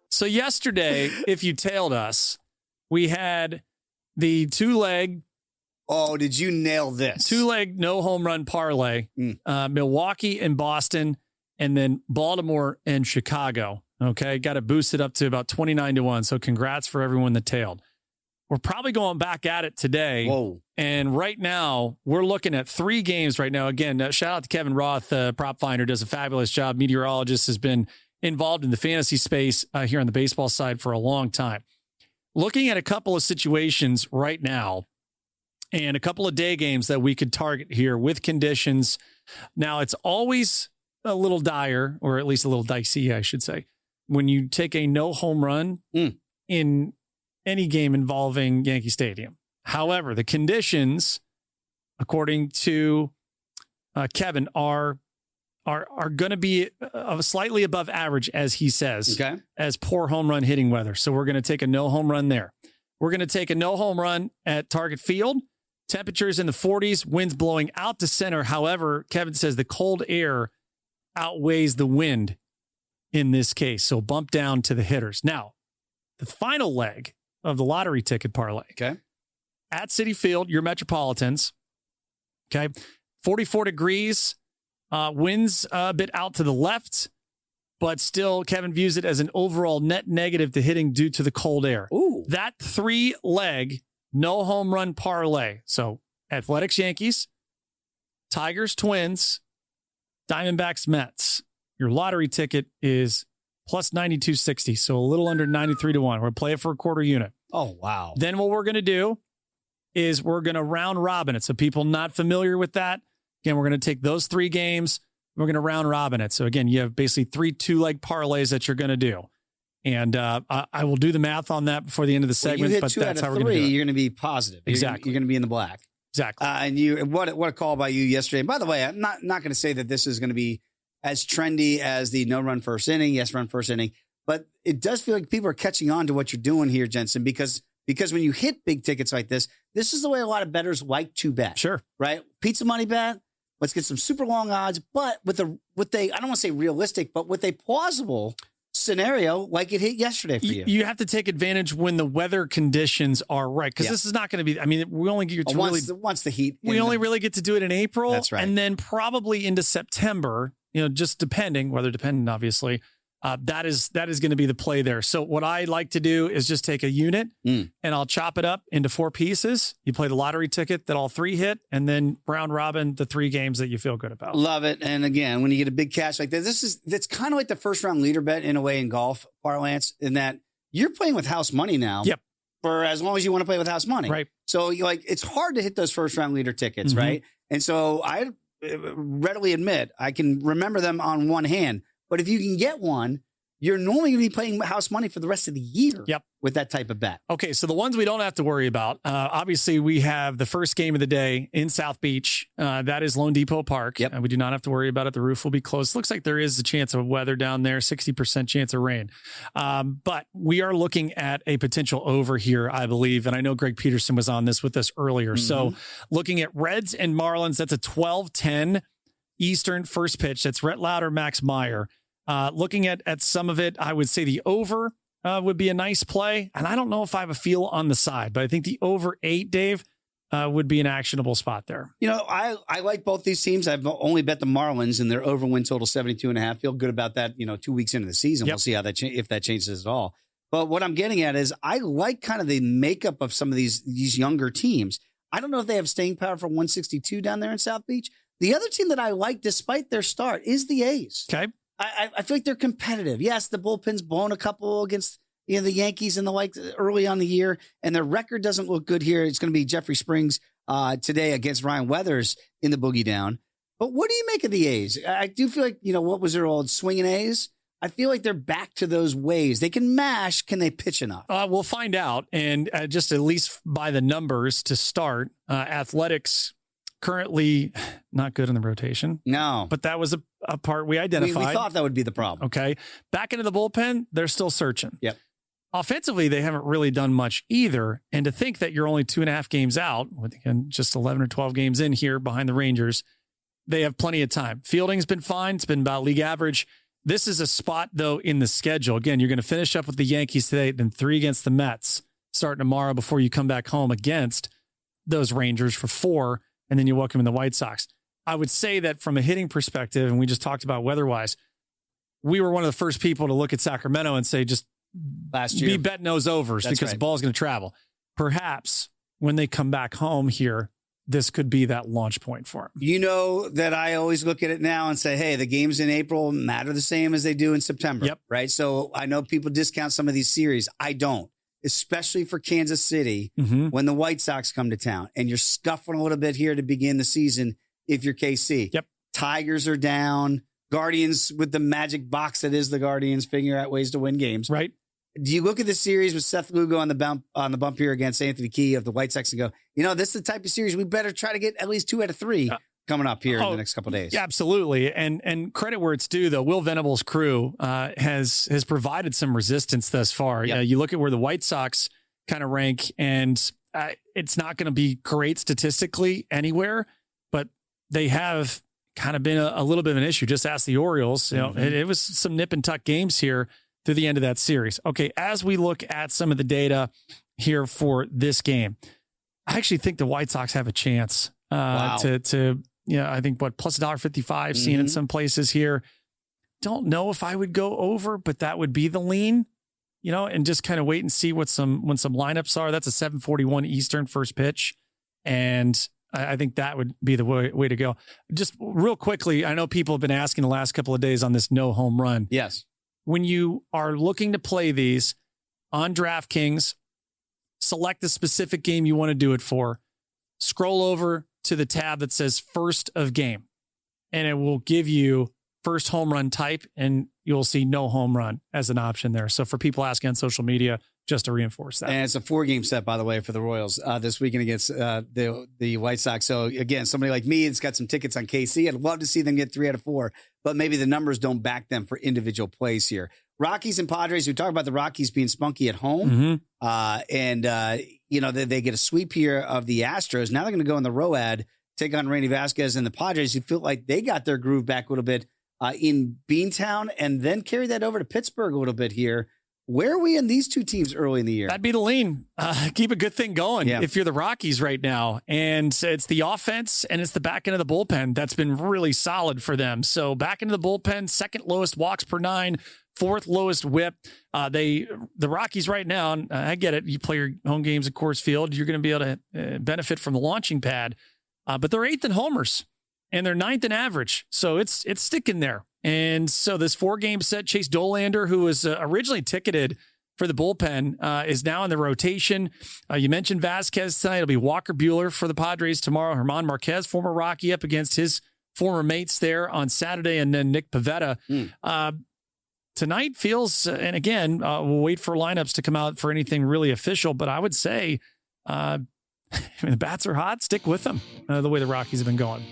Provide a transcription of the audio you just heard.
So yesterday, if you tailed us, we had the two-leg. Oh, did you nail this? Two-leg no home run parlay. Milwaukee and Boston, and then Baltimore and Chicago. Okay, got to boost it up to about 29-1. So congrats for everyone that tailed. We're probably going back at it today. Whoa. And right now, we're looking at 3 games right now. Again, shout out to Kevin Roth, prop finder, does a fabulous job. Meteorologist, has been involved in the fantasy space here on the baseball side for a long time. Looking at a couple of situations right now and a couple of day games that we could target here with conditions. Now, it's always a little dire, or at least a little dicey, I should say, when you take a no home run in any game involving Yankee Stadium. However, the conditions, according to Kevin, are going to be slightly above average, as he says, as poor home run hitting weather. So we're going to take a no home run there. We're going to take a no home run at Target Field. Temperatures in the 40s, winds blowing out to center. However, Kevin says the cold air outweighs the wind in this case. So bump down to the hitters. Now, the final leg of the lottery ticket parlay. At Citi Field, your Metropolitans. 44 degrees. Winds a bit out to the left, but still Kevin views it as an overall net negative to hitting due to the cold air. Ooh. That 3-leg no home run parlay. So Athletics, Yankees, Tigers, Twins, Diamondbacks, Mets. Your lottery ticket is plus 92.60, so a little under 93-1. We're going to play it for a quarter unit. Oh, wow. Then what we're going to do is we're going to round robin it. So people not familiar with that, again, we're going to take those 3 games. We're going to round robin it. So again, you have basically 3 2-leg parlays that you're going to do. And I will do the math on that before the end of the segment, but that's how we're going to do it. You're going to be positive. Exactly. You're going to be in the black. Exactly. And what a call by you yesterday. And by the way, I'm not going to say that this is going to be as trendy as the no run first inning, yes run first inning, but it does feel like people are catching on to what you're doing here, Jensen, because when you hit big tickets like this is the way a lot of bettors like to bet. Sure. Right? Pizza money bet. Let's get some super long odds, but with a I don't want to say realistic, but with a plausible scenario like it hit yesterday for you. You have to take advantage when the weather conditions are right, because this is not going to be, I mean, we only get to once the heat. We only really get to do it in April. That's right. And then probably into September, just depending, weather dependent, obviously. That is going to be the play there. So what I like to do is just take a unit and I'll chop it up into 4 pieces. You play the lottery ticket that all 3 hit, and then round robin the 3 games that you feel good about. Love it. And again, when you get a big cash like this, that's kind of like the first round leader bet in a way in golf parlance, in that you're playing with house money now. Yep. For as long as you want to play with house money. Right. So it's hard to hit those first round leader tickets, right? And so I readily admit I can remember them on one hand. But if you can get one, you're normally going to be playing house money for the rest of the year with that type of bet. Okay, so the ones we don't have to worry about, obviously we have the first game of the day in South Beach. That is Lone Depot Park. Yep. We do not have to worry about it. The roof will be closed. Looks like there is a chance of weather down there, 60% chance of rain. But we are looking at a potential over here, I believe. And I know Greg Peterson was on this with us earlier. So looking at Reds and Marlins, that's a 12:10 Eastern first pitch. That's Rhett Lauder, Max Meyer. Looking at some of it, I would say the over would be a nice play. And I don't know if I have a feel on the side, but I think the over 8, Dave, would be an actionable spot there. I like both these teams. I've only bet the Marlins and their over win total 72.5. Feel good about that, 2 weeks into the season. We'll see how if that changes at all. But what I'm getting at is I like kind of the makeup of some of these younger teams. I don't know if they have staying power for 162 down there in South Beach. The other team that I like, despite their start, is the A's. Okay. I feel like they're competitive. Yes, the bullpen's blown a couple against the Yankees and the like early on the year, and their record doesn't look good here. It's going to be Jeffrey Springs today against Ryan Weathers in the boogie down. But what do you make of the A's? I do feel like, what was their old swinging A's? I feel like they're back to those ways. They can mash. Can they pitch enough? We'll find out. And just at least by the numbers to start, Athletics currently not good in the rotation. No. But that was a part we identified. We thought that would be the problem. Okay. Back into the bullpen, they're still searching. Yep. offensively, they haven't really done much either. And to think that you're only 2.5 games out, with again, just 11 or 12 games in here behind the Rangers, they have plenty of time. Fielding's been fine. It's been about league average. This is a spot, though, in the schedule. Again, you're going to finish up with the Yankees today, then 3 against the Mets starting tomorrow before you come back home against those Rangers for 4, and then you welcome in the White Sox. I would say that from a hitting perspective, and we just talked about weather-wise, we were one of the first people to look at Sacramento and say, just last year, be betting those overs because the ball's going to travel. Perhaps when they come back home here, this could be that launch point for them. You know that I always look at it now and say, hey, the games in April matter the same as they do in September. Yep. Right. So I know people discount some of these series. I don't, especially for Kansas City when the White Sox come to town and you're scuffling a little bit here to begin the season. If you're KC, yep. Tigers are down. Guardians with the magic box that is the Guardians figure out ways to win games. Right. Do you look at the series with Seth Lugo on the bump here against Anthony Key of the White Sox and go, this is the type of series we better try to get at least 2 out of 3 coming up here in the next couple of days? Yeah, absolutely. And credit where it's due, though. Will Venable's crew has provided some resistance thus far. Yep. You look at where the White Sox kind of rank, and it's not going to be great statistically anywhere, but they have kind of been a little bit of an issue. Just ask the Orioles. It was some nip and tuck games here through the end of that series. Okay, as we look at some of the data here for this game, I actually think the White Sox have a chance I think plus $1.55 seen in some places here. Don't know if I would go over, but that would be the lean, and just kind of wait and see when some lineups are. That's a 7:41 Eastern first pitch. And I think that would be the way to go. Just real quickly, I know people have been asking the last couple of days on this no home run. Yes. When you are looking to play these on DraftKings, select the specific game you want to do it for. Scroll over to the tab that says first of game, and it will give you first home run type, and you'll see no home run as an option there. So for people asking on social media, just to reinforce that. And it's a 4-game set, by the way, for the Royals this weekend against the White Sox. So, again, somebody like me that's got some tickets on KC, I'd love to see them get 3 out of 4, but maybe the numbers don't back them for individual plays here. Rockies and Padres, we talk about the Rockies being spunky at home, they get a sweep here of the Astros. Now they're going to go in the Road, take on Randy Vasquez and the Padres, who feel like they got their groove back a little bit in Beantown, and then carry that over to Pittsburgh a little bit here. Where are we in these two teams early in the year? That'd be the lean. Keep a good thing going if you're the Rockies right now. And it's the offense and it's the back end of the bullpen that's been really solid for them. So back into the bullpen, 2nd lowest walks per 9, 4th lowest whip. The Rockies right now, and I get it, you play your home games at Coors Field, you're going to be able to benefit from the launching pad. But they're 8th in homers and they're 9th in average. So it's sticking there. And so this 4-game set, Chase Dolander, who was originally ticketed for the bullpen, is now in the rotation. You mentioned Vasquez tonight. It'll be Walker Buehler for the Padres tomorrow. German Marquez, former Rocky, up against his former mates there on Saturday. And then Nick Pivetta. Tonight feels, and again, we'll wait for lineups to come out for anything really official. But I would say the bats are hot. Stick with them the way the Rockies have been going.